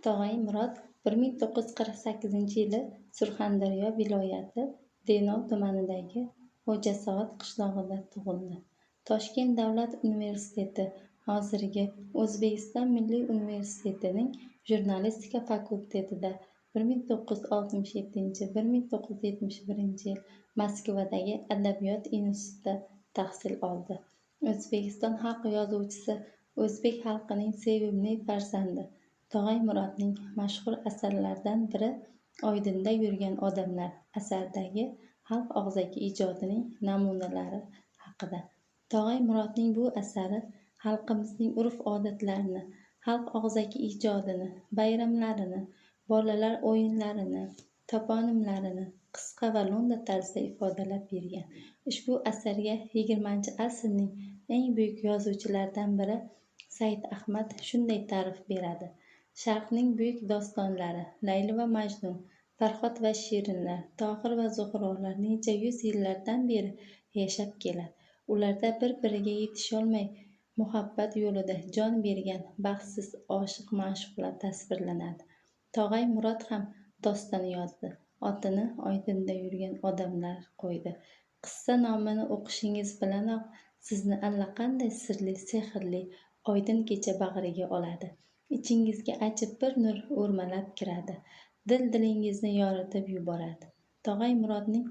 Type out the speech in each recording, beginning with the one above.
Tog'ay Murod 1948-yili Surxondaryo viloyati Denov tumanidagi Xo'jasoat qishlog'ida tug'ildi. Toshkent davlat universiteti, hozirgi O'zbekiston Milliy universitetining jurnalistika fakultetida 1967-1971 yil Moskvadagi Adabiyot institutida tahsil oldi. O'zbekiston xalq yozuvchisi, o'zbek xalqining sevimli farzandi. Tog'ay Murodning mashhur asarlaridan biri Oydinda yurgan odamlar asaridagi xalq og'zaki ijodining namunalari haqida. Tog'ay Murodning bu asari xalqimizning urf-odatlarini, xalq og'zaki ijodini, bayramlarini, bolalar o'yinlarini, toponimlarini qisqa va lo'nda tarzda ifodalab bergan. Ushbu asarga 20-asrning eng buyuk yozuvchilaridan biri Said Ahmad shunday ta'rif beradi: Sharqning buyuk dostonlari Layli va Majnun, Farhod va Shirinlar, Tohir va Zuhrolar necha yuz yillardan beri yashab keladi. Ularda bir-biriga yetisholmay muhabbat yo'lida jon bergan baxtsiz oshiq-ma'shuqlar tasvirlanadi. Tog'ay Murod ham doston yozdi. Otini Oydinda yurgan odamlar qo'ydi. Qissa nomini o'qishingiz bilanoq sizni allaqanday sirli, sehrli oydin kecha bag'riga oladi. Ichingizga ajib bir nur o'rmalab kiradi. Dilingizni yoritib yuboradi. Tog'ay Murodning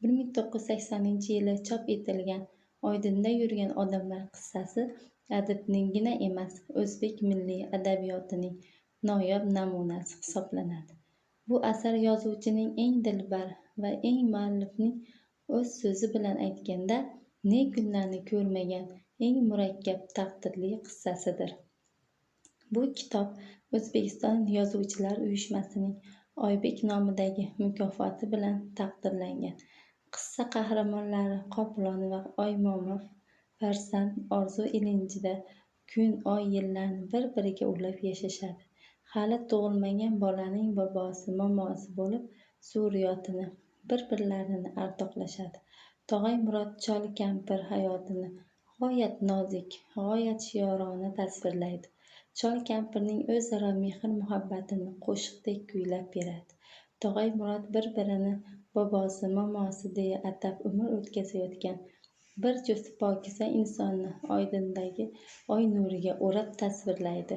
1980-yili chop etilgan Oydinda yurgan odamlar qissasi adibninggina emas, o'zbek milliy adabiyotining noyob namunasi hisoblanadi. Bu asar yozuvchining eng dilbar va eng muallifning o'z so'zi bilan aytganda ne kunlarni ko'rmagan eng murakkab taqdirli qissasidir. Bu kitob O'zbekiston Yozuvchilar uyushmasining Oybek nomidagi mukofoti bilan taqdirlangan. Qissa qahramonlari Qoplon va Oymomov farzand orzu ilinjida kun, oy, yillarni bir-biriga ulab yashashadi. Hali tug'ilmagan bolaning bobosi, momosi bo'lib zurriyotini bir-birlarini ardoqlashadi. Tog'ay Murod chol kampir hayotini g'oyat nozik, g'oyat shiorona tasvirlaydi. Chol kampirning o'zaro mehr-muhabbatini qo'shiqdek kuylab beradi. Tog'ay Murod bir-birini bobosi, momosi deya atab umr o'tkazayotgan bir juft pokiza insonni Oydindagi oy nuriga o'rab tasvirlaydi.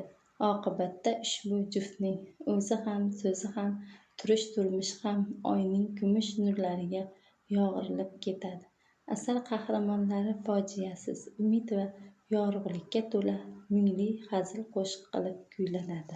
Oqibatda ushbu juftning o'zi ham, so'zi ham, turish-turmushi ham oyning kumush nurlariga yo'g'rilib ketadi. Asar qahramonlari fojiasiz, umid va yorug'likka to'la mungli hazil qo'shiq qilib kuylanadi.